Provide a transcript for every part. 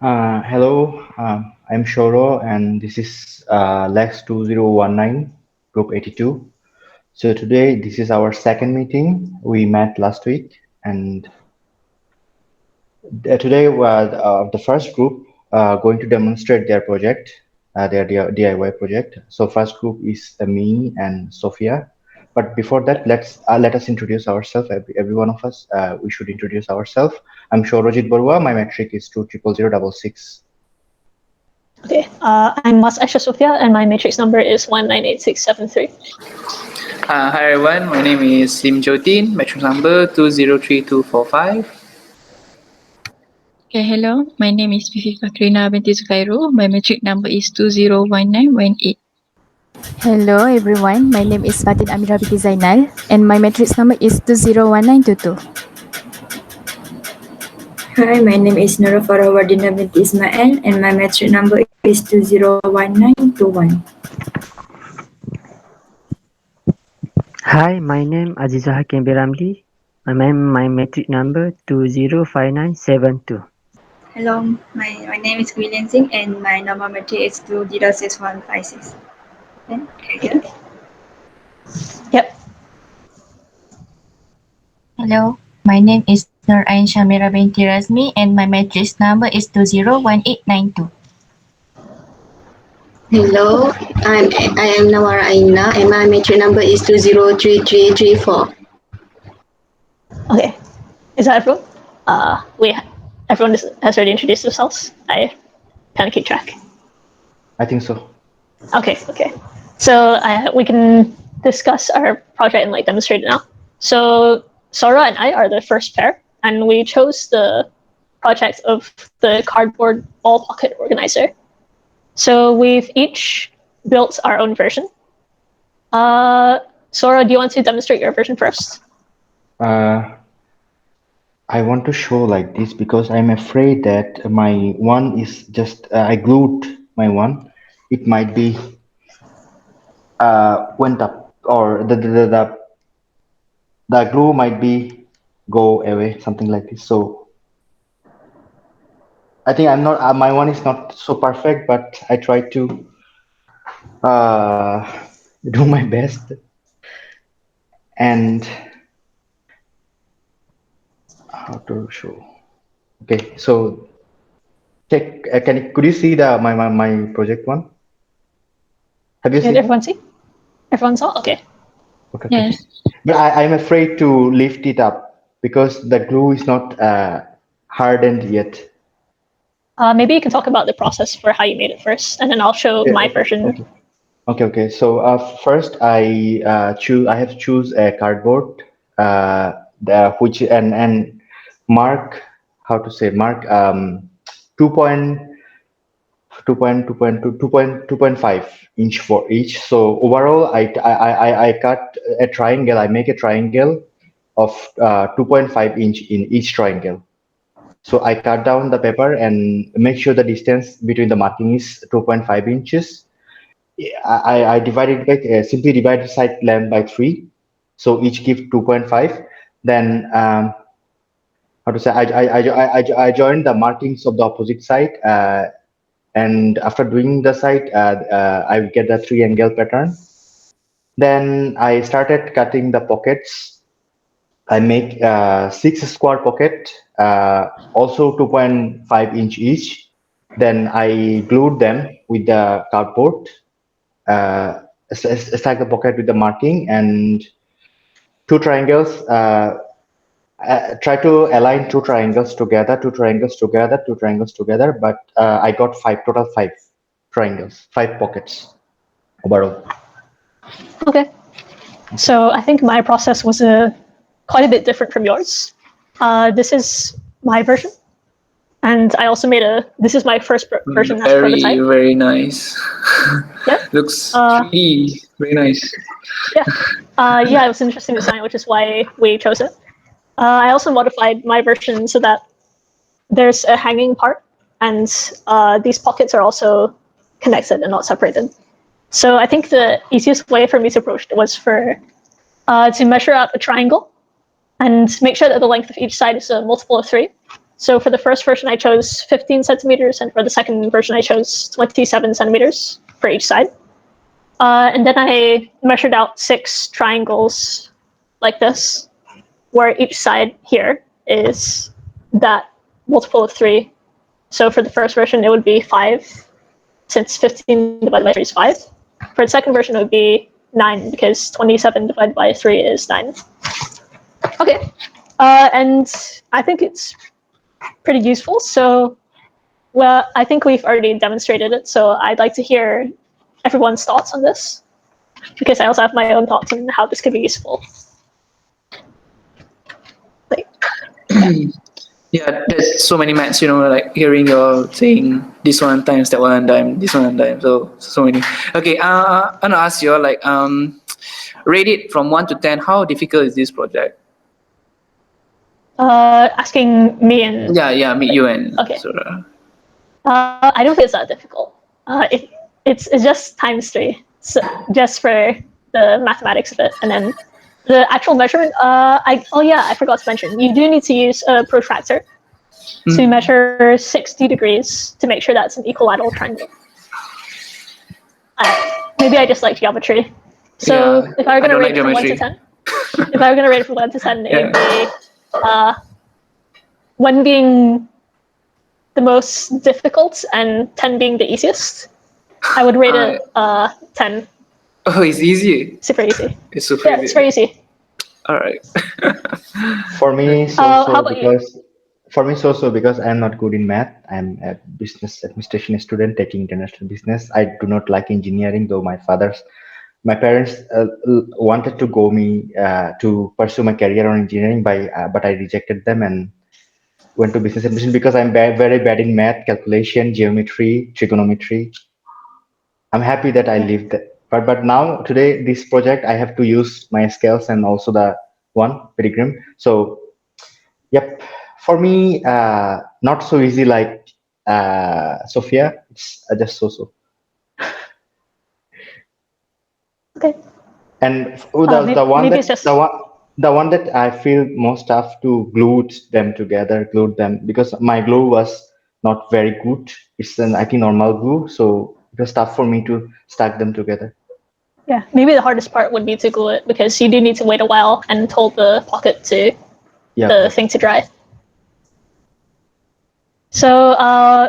Hello, I'm Shoro, and this is LAX 2019, Group 82. So today, this is our second meeting. We met last week, and today was the first group going to demonstrate their project, their DIY project. So first group is me and Sophia. But before that, let us introduce ourselves. Every one of us, we should introduce ourselves. I'm Shorojit Barua. My metric is 2000666. Okay, I'm Mas Aisha Sophia, and my matrix number is 198673. Hi everyone, my name is Sim Jotin, matrix number 203245. Okay, hello. My name is Fifi Fakrina binti Zukairu. My metric number is 201918. Hello everyone, my name is Fatin Amira binti Zainal and my matrix number is 201922. Hi, my name is Nura Farawardina binti Ismail and my matric number is 201921. Hi, my name Aziza Hakim Biramli. My metric number 205972. Hello, my name is William Singh and my number metric is 206156. Okay. Yep. Hello, my name is Nur Ain Shamira binti Razmi and my matrix number is 201892. Hello, I am Nawara Aina and my matrix number is 203334. Okay. Is that everyone? Everyone has already introduced themselves. I kind of keep track. I think so. Okay. So we can discuss our project and demonstrate it now. So Sora and I are the first pair, and we chose the project of the cardboard Wall Pocket Organiser. So we've each built our own version. Sora, do you want to demonstrate your version first? I want to show like this because I'm afraid that my one is just I glued my one. It might be went up, or the glue might be go away, something like this. So I think I'm not my one is not so perfect, but I try to do my best. And how to show? Okay, so check. Could you see my project one? Have you seen? Did everyone see? Everyone saw? Okay. Okay. Yes. But I'm afraid to lift it up because the glue is not hardened yet. Maybe you can talk about the process for how you made it first, and then I'll show my version. Okay. So first I have choose a cardboard, which and mark, how to say, mark 2.5 inch for each. So overall, I cut a triangle. I make a triangle of 2.5 inch in each triangle. So I cut down the paper and make sure the distance between the marking is 2.5 inches. I divided by simply divide the side length by 3. So each give 2.5. Then how to say, I joined the markings of the opposite side. And after doing the side, I get the triangle pattern. Then I started cutting the pockets. I make 6 square pocket, also 2.5 inch each. Then I glued them with the cardboard, stack the pocket with the marking, and two triangles. Try to align two triangles together, but I got total five triangles, 5 pockets overall. Okay. So I think my process was quite a bit different from yours. This is my version, and I also made this is my first version as prototype. Very nice. Yeah. Looks 3D, very nice. Yeah, it was an interesting design, which is why we chose it. I also modified my version so that there's a hanging part, and these pockets are also connected and not separated. So I think the easiest way for me to approach it was to measure out a triangle and make sure that the length of each side is a multiple of 3. So for the first version, I chose 15 centimeters, and for the second version, I chose 27 centimeters for each side. And then I measured out 6 triangles like this, where each side here is that multiple of 3. So for the first version, it would be 5, since 15 divided by 3 is 5. For the second version, it would be 9, because 27 divided by 3 is 9. Okay, and I think it's pretty useful. So, well, I think we've already demonstrated it. So I'd like to hear everyone's thoughts on this, because I also have my own thoughts on how this could be useful. Like, Yeah, there's so many maths, like hearing you saying this one times that one time, this one time, so many. Okay, I'm gonna ask you, rate it from 1 to 10. How difficult is this project? asking me and Yeah, me, you, and okay. Sura. I don't think it's that difficult. It's just times 3, so just for the mathematics of it, and then the actual measurement. I forgot to mention, you do need to use a protractor to measure 60 degrees to make sure that's an equilateral triangle. Maybe I just like geometry. So Yeah, if I were going to rate it from 1 to geometry. 10, if I were going to rate it from 1 to 10, it would be 1 being the most difficult and 10 being the easiest. I would rate it 10. Oh, it's easy. Super easy. It's super Yeah, easy. it's very easy. All right. For me, how about you? because I'm not good in math. I'm a business administration student taking international business. I do not like engineering, though my parents wanted to go me to pursue my career on engineering, but I rejected them and went to business administration because I'm very bad in math, calculation, geometry, trigonometry. I'm happy that I lived that. But now today this project I have to use my skills and also the one pilgrim. So yep, for me not so easy like Sophia. It's just so. Okay. And the one that I feel most tough to glue them because my glue was not very good. It's an I think normal glue, so it was tough for me to stack them together. Yeah, maybe the hardest part would be to glue it, because you do need to wait a while and hold the pocket to the thing to dry. So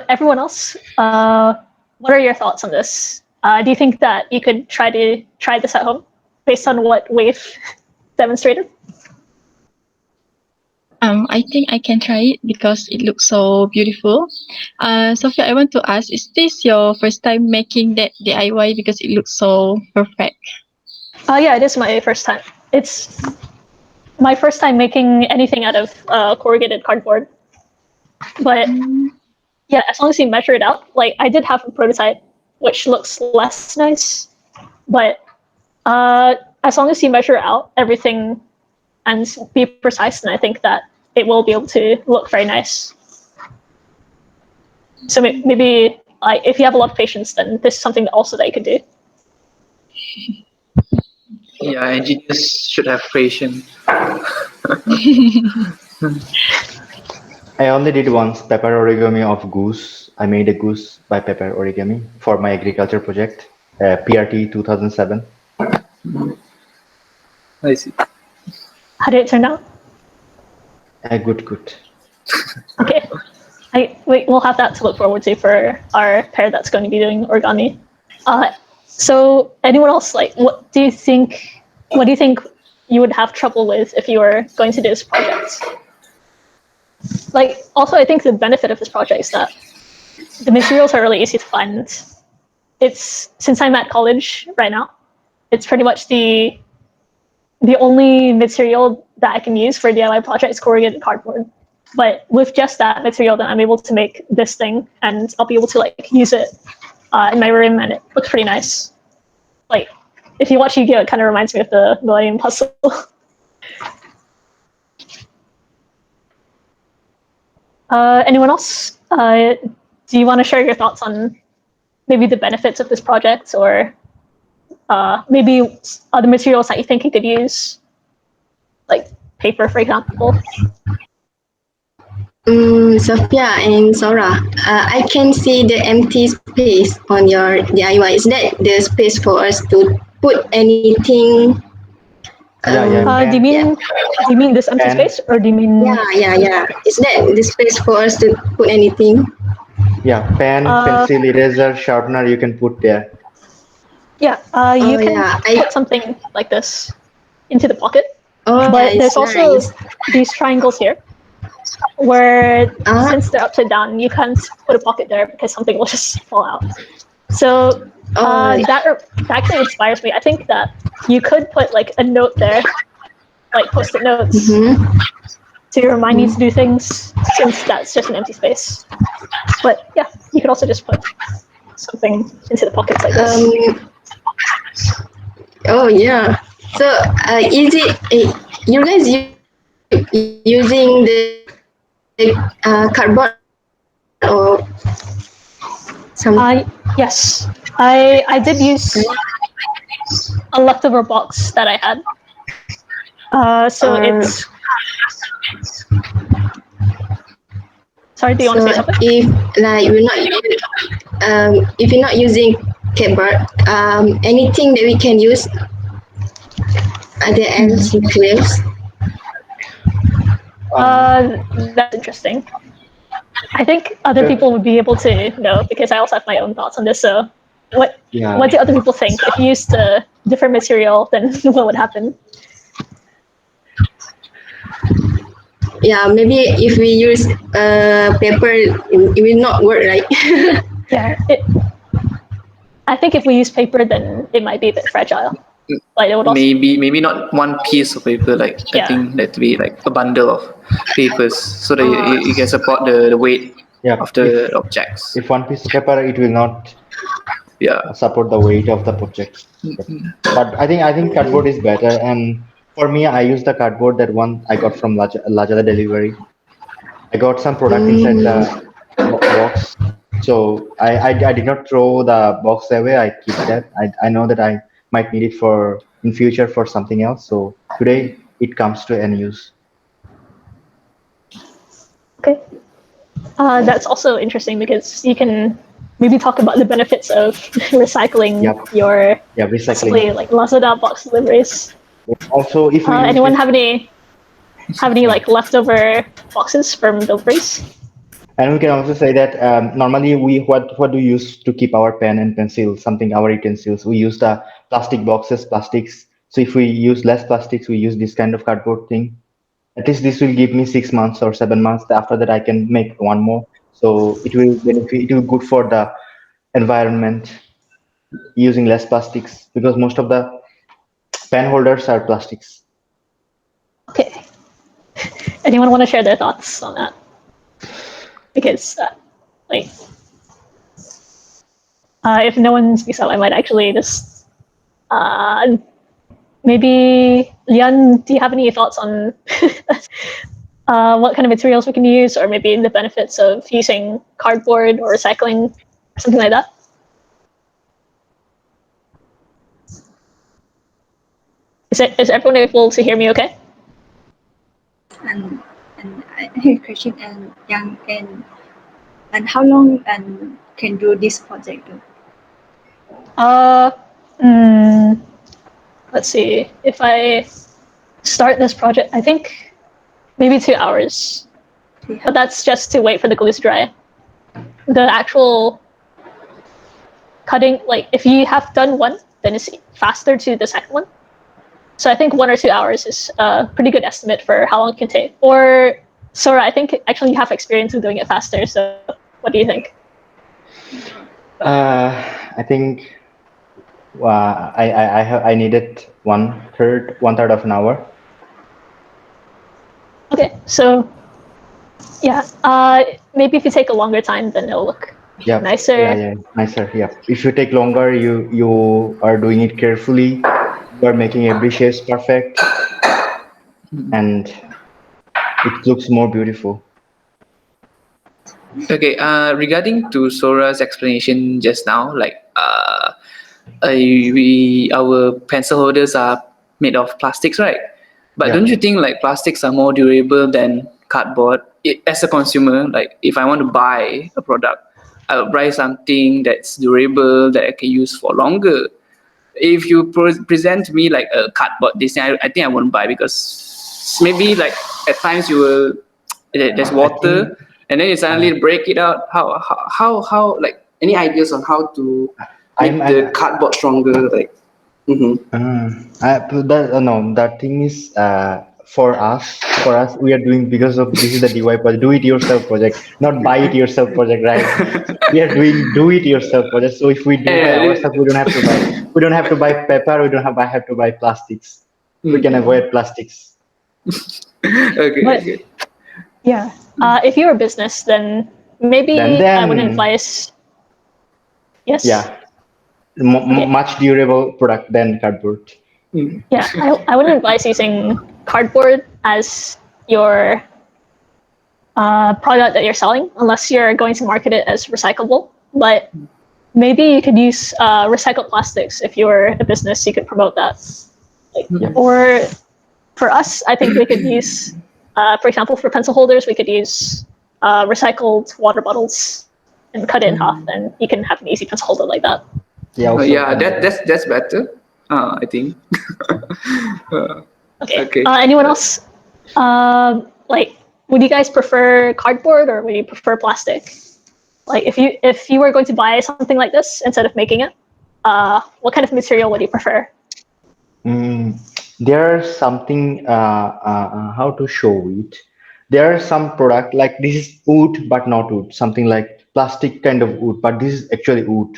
everyone else, what are your thoughts on this? Do you think that you could try this at home based on what we've demonstrated? I think I can try it because it looks so beautiful. Sophia, I want to ask, is this your first time making that DIY because it looks so perfect? Yeah, it is my first time. It's my first time making anything out of corrugated cardboard. But yeah, as long as you measure it out, like I did have a prototype which looks less nice, but as long as you measure out everything and be precise, then I think that it will be able to look very nice. So maybe if you have a lot of patience, then this is something also that you could do. Yeah, engineers should have patience. I only did once paper origami of goose. I made a goose by paper origami for my agriculture project, PRT 2007. I see. How did it turn out? Good. Okay. We'll have that to look forward to for our pair that's going to be doing origami. So anyone else, what do you think you would have trouble with if you were going to do this project? Also, I think the benefit of this project is that the materials are really easy to find. Since I'm at college right now, it's pretty much the only material that I can use for a DIY project is corrugated cardboard. But with just that material, then I'm able to make this thing, and I'll be able to use it in my room, and it looks pretty nice. If you watch Yu-Gi-Oh, it kind of reminds me of the Millennium Puzzle. Anyone else? Do you want to share your thoughts on maybe the benefits of this project, or maybe other materials that you think you could use, like paper, for example? Sophia and Sora, I can see the empty space on your DIY. Is that the space for us to put anything? Yeah, Do you pen, Yeah. mean this empty pen. space, or do you mean Yeah. Is that the space for us to put anything? Yeah, pen, uh pencil, eraser, sharpener you can put there. yeah, Oh you can yeah, put something like this into the pocket, yeah, but it's there's also nice. these triangles here where, Ah, since they're upside down, you can't put a pocket there because something will just fall out. So oh, that actually inspires me. I think that you could put like a note there, like post-it notes, mm-hmm. to remind you to do things, since that's just an empty space. But yeah, you could also just put something into the pockets like this. Oh yeah. So, is it you guys using the cardboard or some? Yes, I did use a leftover box that I had. So Or it's. Sorry, do you want to so say something? if like if you're not using cardboard, anything that we can use other else materials. That's interesting. I think other Uh, people would be able to know, because I also have my own thoughts on this. So, what yeah. what do other people think? If you used a different material, then what would happen? Yeah, maybe if we use paper, it will not work, right? Yeah, I think if we use paper, then it might be a bit fragile. Like it would also. Maybe not one piece of paper. Like I Yeah. think that to be like a bundle of papers, so that you can support the weight Yeah, of the objects. if one piece of paper, it will not Yeah. support the weight of the project. Yep. But I think cardboard is better. And for me, I use the cardboard that one I got from Lazada delivery. I got some product inside the box, so I did not throw the box away. I keep that. I know that I might need it for in future for something else. So today it comes to end use. Okay. That's also interesting, because you can maybe talk about the benefits of recycling Yep. your Yeah, basically recycling. like Lazada box deliveries. Also, if we use Anyone this, have any yeah. like leftover boxes from deliveries? And we can also say that normally we what do we use to keep our pen and pencil, something our utensils. We use the plastic boxes, plastics. So if we use less plastics, we use this kind of cardboard thing. At least this will give me 6 months or 7 months. After that, I can make one more. So it will benefit. It will good for the environment using less plastics, because most of the pen holders are plastics. Okay. Anyone want to share their thoughts on that? Because like if no one speaks up, I might actually just maybe Lian. Do you have any thoughts on what kind of materials we can use, or maybe the benefits of using cardboard or recycling or something like that? Is everyone able to hear me okay? And I have a question, and young and how long and can do this project? Uh, mm, let's see. If I start this project, I think maybe 2 hours. But that's just to wait for the glue to dry. The actual cutting, like if you have done one, then it's faster to the second one. So I think 1 or 2 hours is a pretty good estimate for how long it can take. Or Sora, I think actually you have experience in doing it faster. So what do you think? I think I needed one third of an hour. Okay, so yeah, maybe if you take a longer time, then it'll look Yeah, nicer. yeah, nicer. Yeah. If you take longer, you are doing it carefully. You are making every shape perfect, and it looks more beautiful. Okay. Regarding to Sora's explanation just now, like our pencil holders are made of plastics, right? But Yeah. don't you think like plastics are more durable than cardboard. As a consumer, like if I want to buy a product, I'll buy something that's durable that I can use for longer. If you present me like a cardboard design, I think I won't buy, because maybe like at times you will there's water and then you suddenly break it out. How like any ideas on how to make the cardboard stronger? Like, that thing is for us. For us, we are doing because of this is the DIY project, do it yourself project, not buy it yourself project, right? We are doing do it yourself project. So if we do by ourselves, we don't have to buy. We don't have to buy paper. We don't have to buy plastics. We can avoid plastics. Okay. Yeah. If you're a business, then maybe I would advise. Yes. Yeah. Much durable product than cardboard. Yeah, I wouldn't advise using cardboard as your product that you're selling unless you're going to market it as recyclable. But maybe you could use recycled plastics. If you're a business, you could promote that. Or for us, I think we could use, for example, for pencil holders, we could use recycled water bottles and cut it in half, and you can have an easy pencil holder like that. That's better. I think. Okay. Anyone else? Like, would you guys prefer cardboard or would you prefer plastic? Like, if you were going to buy something like this instead of making it, what kind of material would you prefer? There's something how to show it. There are some product like this is wood but not wood, something like plastic kind of wood, but this is actually wood.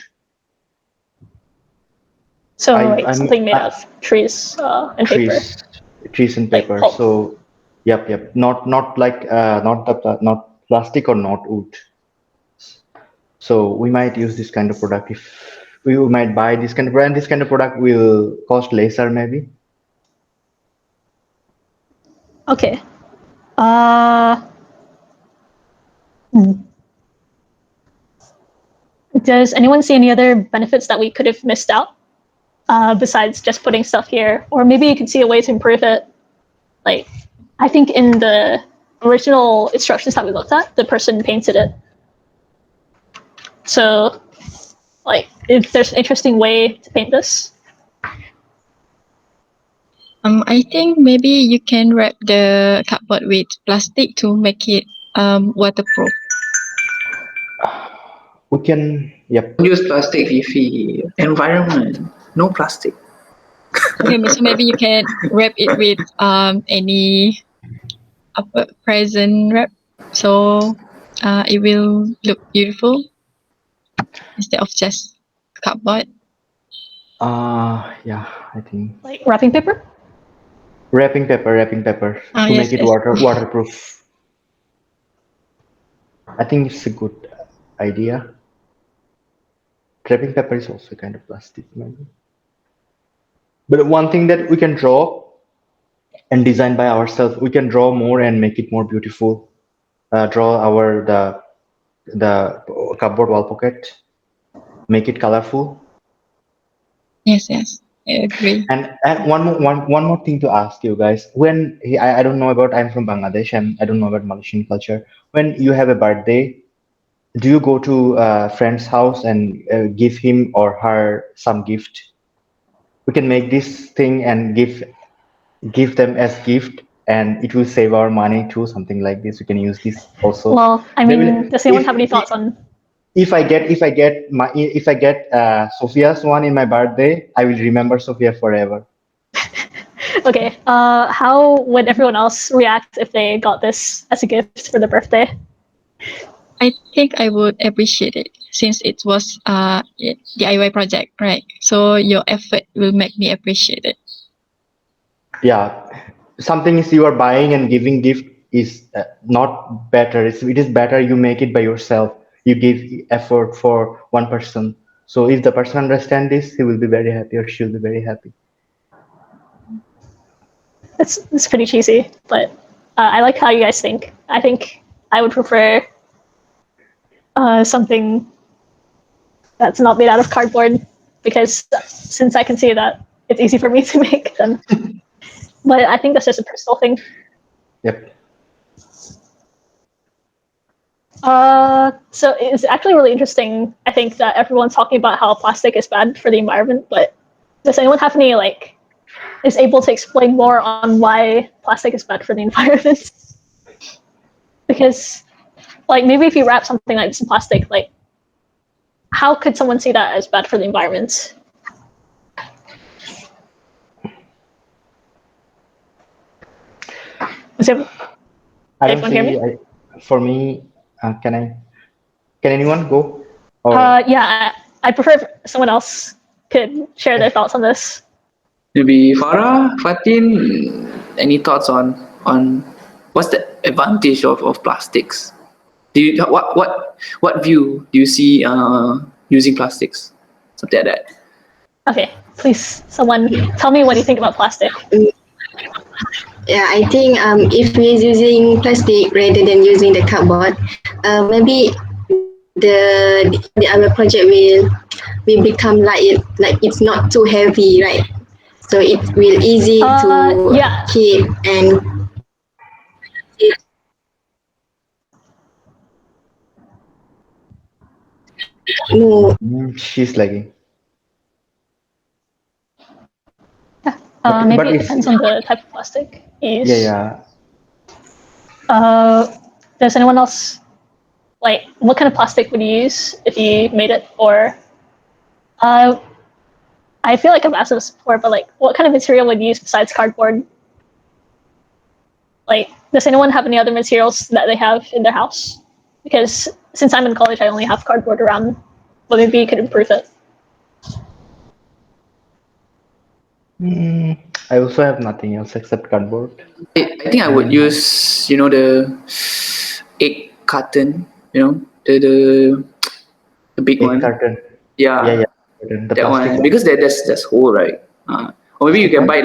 So something made of trees and paper. Trees and paper. Like so yep. Not like not plastic or not wood. So we might use this kind of product. If we might buy this kind of brand, this kind of product will cost lesser maybe. Okay. Does anyone see any other benefits that we could have missed out besides just putting stuff here? Or maybe you can see a way to improve it. Like, I think in the original instructions that we looked at, the person painted it. So, like, if there's an interesting way to paint this. I think maybe you can wrap the cardboard with plastic to make it waterproof. We can use plastic if environment, no plastic. Okay, so maybe you can wrap it with any present wrap, so it will look beautiful instead of just cardboard. Yeah, I think like wrapping paper. Wrapping paper to make it waterproof. I think it's a good idea. Wrapping paper is also kind of plastic, maybe. But one thing that we can draw and design by ourselves, we can draw more and make it more beautiful. Draw the cardboard wall pocket, make it colorful. Yes, I agree. And one more thing to ask you guys. When I don't know about, I'm from Bangladesh and I don't know about Malaysian culture. When you have a birthday, do you go to a friend's house and give him or her some gift? We can make this thing and give them as gift, and it will save our money too. Something like this. We can use this also. Well, I mean, does anyone have any thoughts on? If I get Sophia's one in my birthday, I will remember Sophia forever. Okay. How would everyone else react if they got this as a gift for their birthday? I think I would appreciate it since it was a DIY project, right? So your effort will make me appreciate it. Yeah, something is you are buying and giving gift is not better. It is better you make it by yourself. You give effort for one person. So if the person understands this, he will be very happy or she'll be very happy. It's pretty cheesy, but I like how you guys think. I think I would prefer something that's not made out of cardboard, because since I can see that it's easy for me to make them. But I think that's just a personal thing. Yep. So it's actually really interesting. I think that everyone's talking about how plastic is bad for the environment, but does anyone have any is able to explain more on why plastic is bad for the environment? Because maybe if you wrap something like this in plastic, how could someone see that as bad for the environment? I don't see. For me, can anyone go? Or Yeah, I prefer if someone else could share their thoughts on this. Maybe Farah, Fatin, any thoughts on what's the advantage of plastics? Do you what view do you see using plastics? Something like that. Okay, please, someone tell me what you think about plastic. Yeah, I think if we're using plastic rather than using the cardboard, maybe the our project will become like it's not too heavy, right? So it will easy to Yeah. keep and move. She's lagging. Maybe it depends on the type of plastic you use. Yeah. Does anyone else what kind of plastic would you use if you made it? Or I feel like I've asked this before, but what kind of material would you use besides cardboard? Does anyone have any other materials that they have in their house? Because since I'm in college, I only have cardboard around, but maybe you could improve it. I also have nothing else except cardboard. I think I would use the egg carton. The big Egg one. carton. Yeah. The That plastic one because there's hole, right? Or maybe you can buy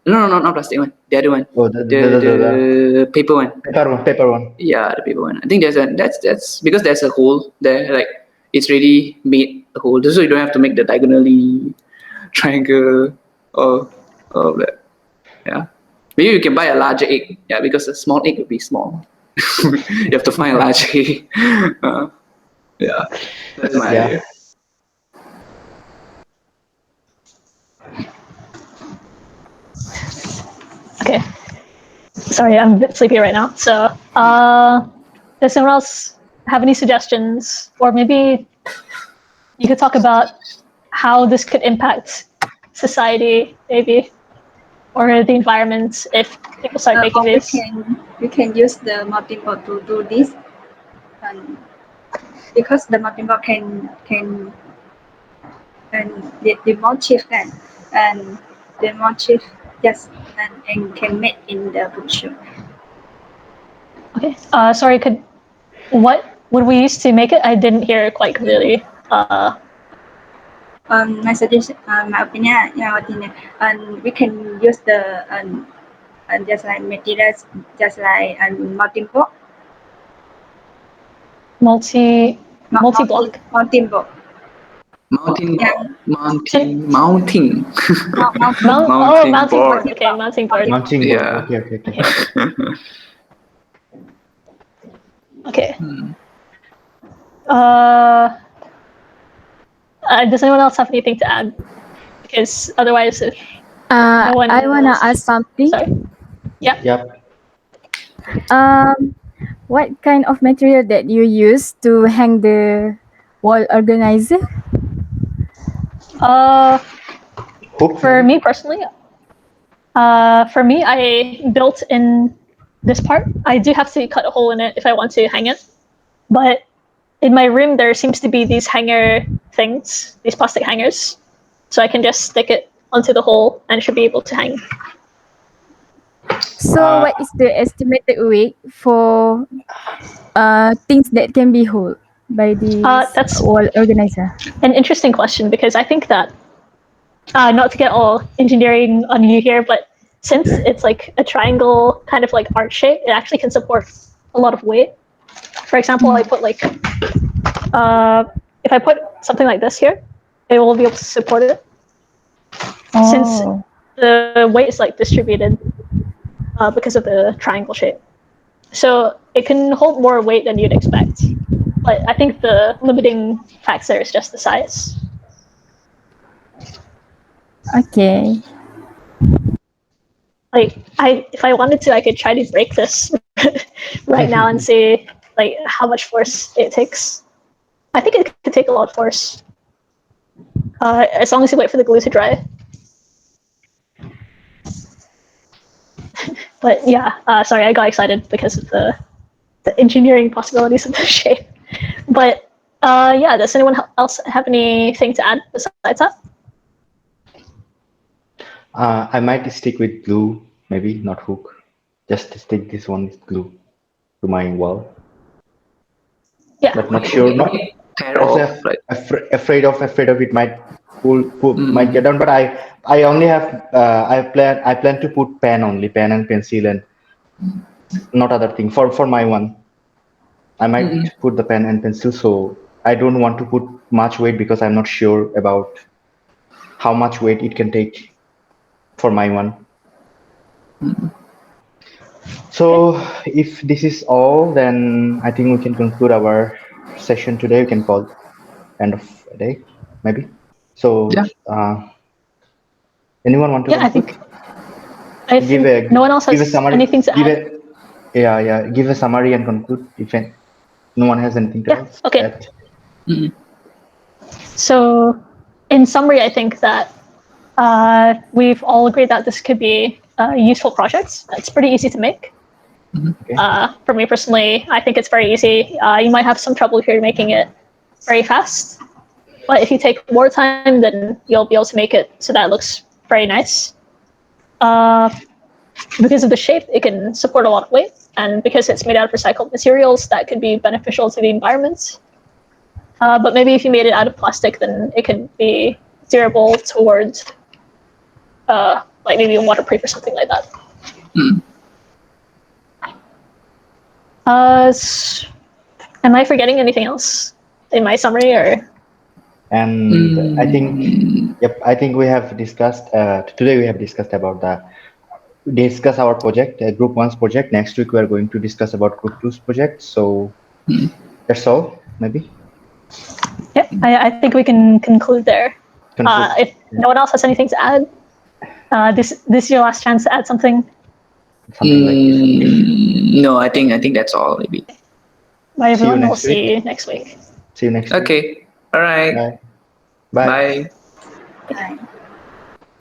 no, not plastic one. The other one. Oh, the paper one. Paper one. Yeah, the paper one. I think that's because there's a hole there. It's already made a hole, so you don't have to make the diagonally triangle or that. Yeah. Maybe you can buy a larger egg. Yeah, because a small egg would be small. You have to find a large egg. Yeah, that's my idea. Okay. Sorry, I'm a bit sleepy right now. So, does someone else have any suggestions? Or maybe you could talk about how this could impact society, maybe, or the environment if people start making this. We can use the melting pot to do this, because the melting pot can and the more cheap and the more cheap and can make in the butcher. Okay. Sorry. What would we use to make it? I didn't hear quite clearly. My suggestion, my opinion, we can use the just like materials, just like melting pot. Multi-block. Mounting block. Mounting Mounting board. Okay, mounting board. Mounting board. Yeah. Okay. Okay. Does anyone else have anything to add? Because otherwise, if no one I wanna ask something. Sorry. Yeah. Yep. What kind of material that you use to hang the wall organizer? For me personally, I built in this part. I do have to cut a hole in it if I want to hang it, but in my room there seems to be these hanger things, these plastic hangers, so I can just stick it onto the hole and it should be able to hang. So what is the estimated weight for things that can be held by the wall organizer? An interesting question, because I think that not to get all engineering on you here, but since it's like a triangle kind of like arch shape, it actually can support a lot of weight. For example, I put if I put something like this here, it will be able to support it. Since the weight is distributed because of the triangle shape. So it can hold more weight than you'd expect. but I think the limiting factor is just the size. Okay. Like, if I wanted to, I could try to break this right now and see like how much force it takes. I think it could take a lot of force, as long as you wait for the glue to dry. But yeah, sorry, I got excited because of the engineering possibilities of the shape. But yeah, does anyone else have anything to add besides that? I might stick with glue, maybe not hook. Just stick this one with glue to my wall. Yeah. But not sure. Not Tear also off, like. afraid of it might might get down. But I only have I plan to put pen and pencil and not other thing for my one. I might put the pen and pencil, so I don't want to put much weight because I'm not sure about how much weight it can take for my one. So if this is all, then I think we can conclude our session today. We can call end of the day, maybe. So Yeah. anyone want to Yeah, conclude? I think no one else give a has summary. anything to add. Give a summary and conclude if no one has anything else. Okay. So, in summary, I think that we've all agreed that this could be a useful project. It's pretty easy to make. Okay. For me personally, I think it's very easy. You might have some trouble if you're making it very fast, but if you take more time, then you'll be able to make it so that it looks very nice. Because of the shape, it can support a lot of weight, and because it's made out of recycled materials, that could be beneficial to the environment. But maybe if you made it out of plastic, then it could be durable towards like maybe waterproof or something like that. Am I forgetting anything else in my summary, or? And I think we have discussed today. We have discussed about discuss our project, Group 1's project. Next week we are going to discuss about Group 2's project. So that's all, maybe. Yeah, I think we can conclude there. If no one else has anything to add, this is your last chance to add something. Something like this. No, I think that's all, maybe. Bye, everyone. We'll see you next week. See you next week. Okay. All right. Bye. Bye. Bye.